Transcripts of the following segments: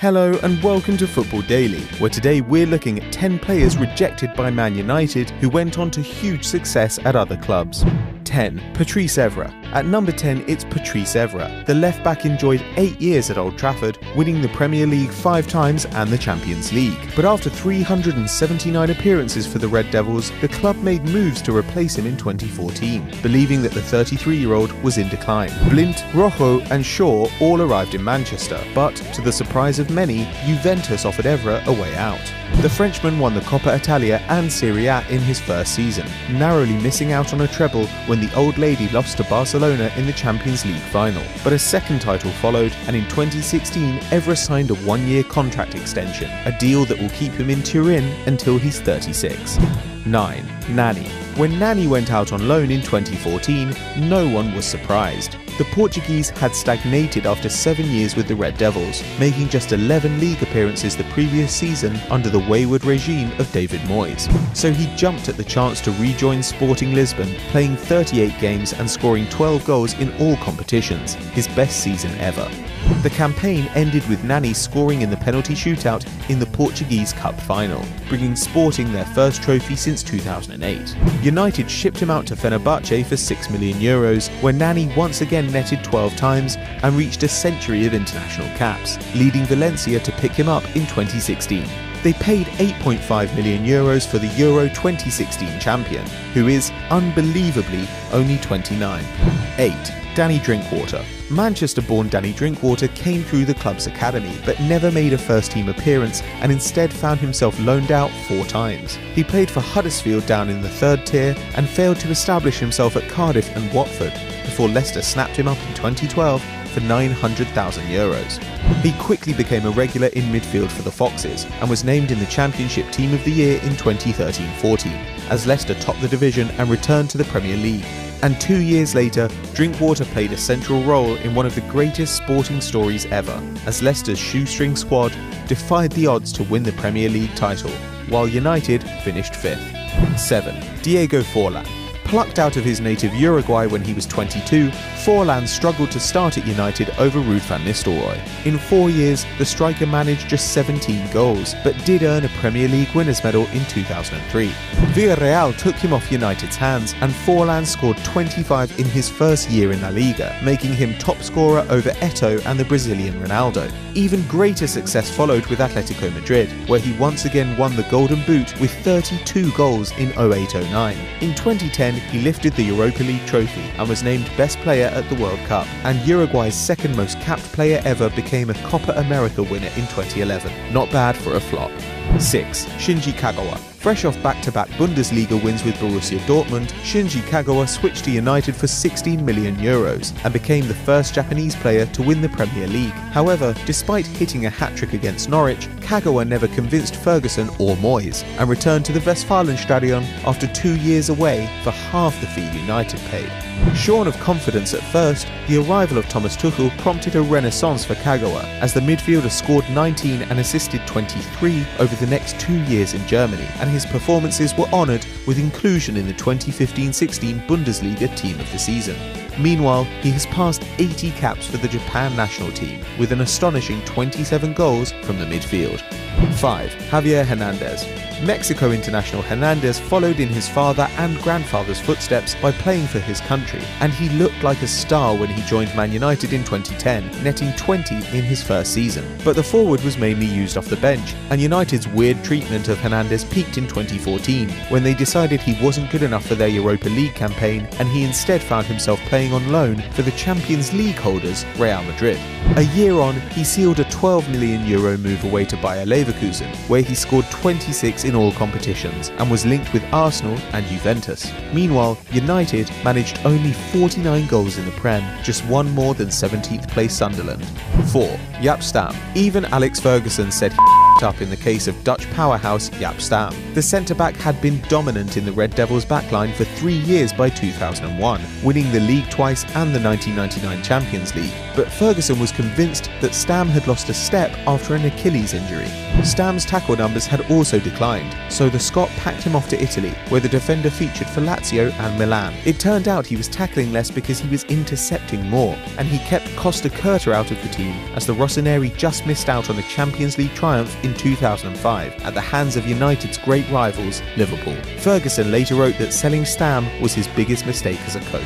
Hello and welcome to Football Daily, where today we're looking at 10 players rejected by Man United who went on to huge success at other clubs. 10. Patrice Evra. At number 10, it's Patrice Evra. The left-back enjoyed 8 years at Old Trafford, winning the Premier League 5 times and the Champions League. But after 379 appearances for the Red Devils, the club made moves to replace him in 2014, believing that the 33-year-old was in decline. Blint, Rojo and Shaw all arrived in Manchester, but to the surprise of many, Juventus offered Evra a way out. The Frenchman won the Coppa Italia and Serie A in his first season, narrowly missing out on a treble when the Old Lady lost to Barcelona in the Champions League final. But a second title followed, and in 2016 Evra signed a 1-year contract extension, a deal that will keep him in Turin until he's 36. 9. Nani. When Nani went out on loan in 2014, no one was surprised. The Portuguese had stagnated after 7 years with the Red Devils, making just 11 league appearances the previous season under the wayward regime of David Moyes. So he jumped at the chance to rejoin Sporting Lisbon, playing 38 games and scoring 12 goals in all competitions, his best season ever. The campaign ended with Nani scoring in the penalty shootout in the Portuguese Cup final, bringing Sporting their first trophy since 2008. United shipped him out to Fenerbahce for €6 million, where Nani once again netted 12 times and reached a century of international caps, leading Valencia to pick him up in 2016. They paid €8.5 million for the Euro 2016 champion, who is, unbelievably, only 29. 8. Danny Drinkwater. Manchester-born Danny Drinkwater came through the club's academy, but never made a first-team appearance and instead found himself loaned out 4 times. He played for Huddersfield down in the 3rd tier and failed to establish himself at Cardiff and Watford, before Leicester snapped him up in 2012 for €900,000. He quickly became a regular in midfield for the Foxes and was named in the Championship Team of the Year in 2013-14, as Leicester topped the division and returned to the Premier League. And 2 years later, Drinkwater played a central role in one of the greatest sporting stories ever, as Leicester's shoestring squad defied the odds to win the Premier League title, while United finished 5th. 7. Diego Forlan. Plucked out of his native Uruguay when he was 22, Forlan struggled to start at United over Ruud van Nistelrooy. In 4 years, the striker managed just 17 goals, but did earn a Premier League winners' medal in 2003. Villarreal took him off United's hands, and Forlan scored 25 in his first year in La Liga, making him top scorer over Eto'o and the Brazilian Ronaldo. Even greater success followed with Atletico Madrid, where he once again won the Golden Boot with 32 goals in 08-09. In 2010, he lifted the Europa League trophy and was named best player at the World Cup, and Uruguay's second most capped player ever became a Copa America winner in 2011. Not bad for a flop. 6. Shinji Kagawa. Fresh off back-to-back Bundesliga wins with Borussia Dortmund, Shinji Kagawa switched to United for €16 million and became the first Japanese player to win the Premier League. However, despite hitting a hat-trick against Norwich, Kagawa never convinced Ferguson or Moyes and returned to the Westfalenstadion after 2 years away for half the fee United paid. Shorn of confidence at first, the arrival of Thomas Tuchel prompted a renaissance for Kagawa, as the midfielder scored 19 and assisted 23 over the next 2 years in Germany, and his performances were honoured with inclusion in the 2015-16 Bundesliga Team of the Season. Meanwhile, he has passed 80 caps for the Japan national team, with an astonishing 27 goals from the midfield. 5. Javier Hernandez. Mexico international Hernandez followed in his father and grandfather's footsteps by playing for his country, and he looked like a star when he joined Man United in 2010, netting 20 in his first season. But the forward was mainly used off the bench, and United's weird treatment of Hernandez peaked in 2014, when they decided he wasn't good enough for their Europa League campaign, and he instead found himself playing on loan for the Champions League holders Real Madrid. A year on, he sealed a €12 million move away to Bayer Leverkusen, where he scored 26 in all competitions and was linked with Arsenal and Juventus. Meanwhile, United managed only 49 goals in the Prem, just one more than 17th place Sunderland. 4. Jaap Stam. Even Alex Ferguson said up in the case of Dutch powerhouse Jaap Stam. The centre-back had been dominant in the Red Devils' backline for 3 years by 2001, winning the league twice and the 1999 Champions League. But Ferguson was convinced that Stam had lost a step after an Achilles injury. Stam's tackle numbers had also declined, so the Scot packed him off to Italy, where the defender featured for Lazio and Milan. It turned out he was tackling less because he was intercepting more, and he kept Costa Curta out of the team as the Rossoneri just missed out on a Champions League triumph in 2005 at the hands of United's great rivals, Liverpool. Ferguson later wrote that selling Stam was his biggest mistake as a coach.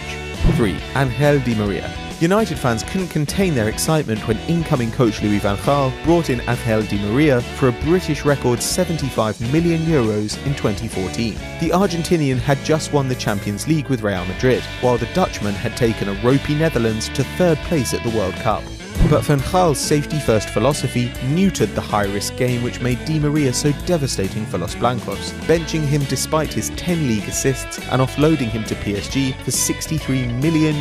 3. Ángel Di María. United fans couldn't contain their excitement when incoming coach Louis van Gaal brought in Ángel Di María for a British record €75 million in 2014. The Argentinian had just won the Champions League with Real Madrid, while the Dutchman had taken a ropey Netherlands to 3rd place at the World Cup. But Van Gaal's safety-first philosophy neutered the high-risk game which made Di María so devastating for Los Blancos, benching him despite his 10 league assists and offloading him to PSG for €63 million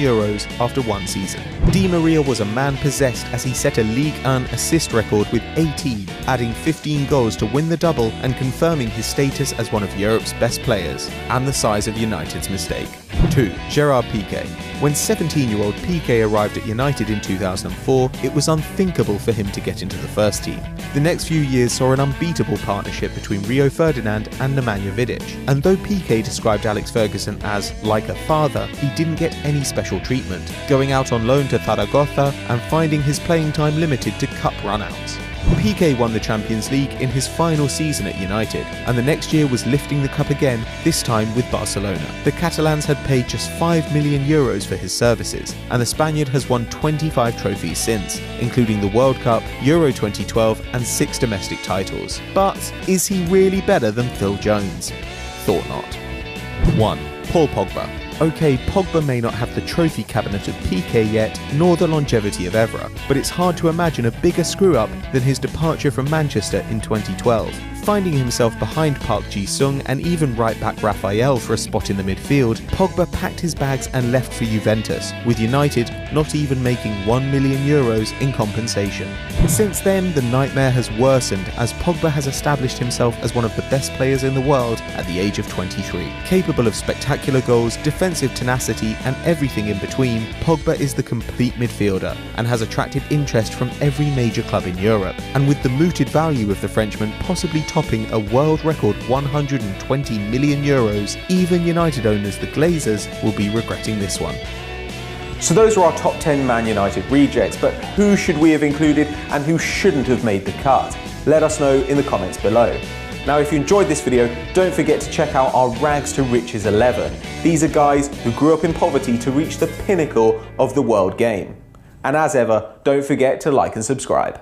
after 1 season. Di María was a man possessed as he set a Ligue 1 assist record with 18, adding 15 goals to win the double and confirming his status as one of Europe's best players, and the size of United's mistake. 2. Gerard Piqué. When 17-year-old Piqué arrived at United in 2004, it was unthinkable for him to get into the first team. The next few years saw an unbeatable partnership between Rio Ferdinand and Nemanja Vidic, and though Piqué described Alex Ferguson as like a father, he didn't get any special treatment, going out on loan to Zaragoza and finding his playing time limited to cup run-outs. Piqué won the Champions League in his final season at United, and the next year was lifting the cup again, this time with Barcelona. The Catalans had paid just €5 million for his services, and the Spaniard has won 25 trophies since, including the World Cup, Euro 2012 and 6 domestic titles. But is he really better than Phil Jones? Thought not. 1. Paul Pogba. Okay, Pogba may not have the trophy cabinet of Piqué yet, nor the longevity of Evra, but it's hard to imagine a bigger screw-up than his departure from Manchester in 2012. Finding himself behind Park Ji-sung and even right-back Raphael for a spot in the midfield, Pogba packed his bags and left for Juventus, with United not even making €1 million in compensation. Since then, the nightmare has worsened as Pogba has established himself as one of the best players in the world at the age of 23. Capable of spectacular goals, defensive tenacity and everything in between, Pogba is the complete midfielder and has attracted interest from every major club in Europe. And with the mooted value of the Frenchman possibly topping a world record €120 million, even United owners the Glazers will be regretting this one. So those are our top 10 Man United rejects, but who should we have included and who shouldn't have made the cut? Let us know in the comments below. Now if you enjoyed this video, don't forget to check out our Rags to Riches 11. These are guys who grew up in poverty to reach the pinnacle of the world game. And as ever, don't forget to like and subscribe.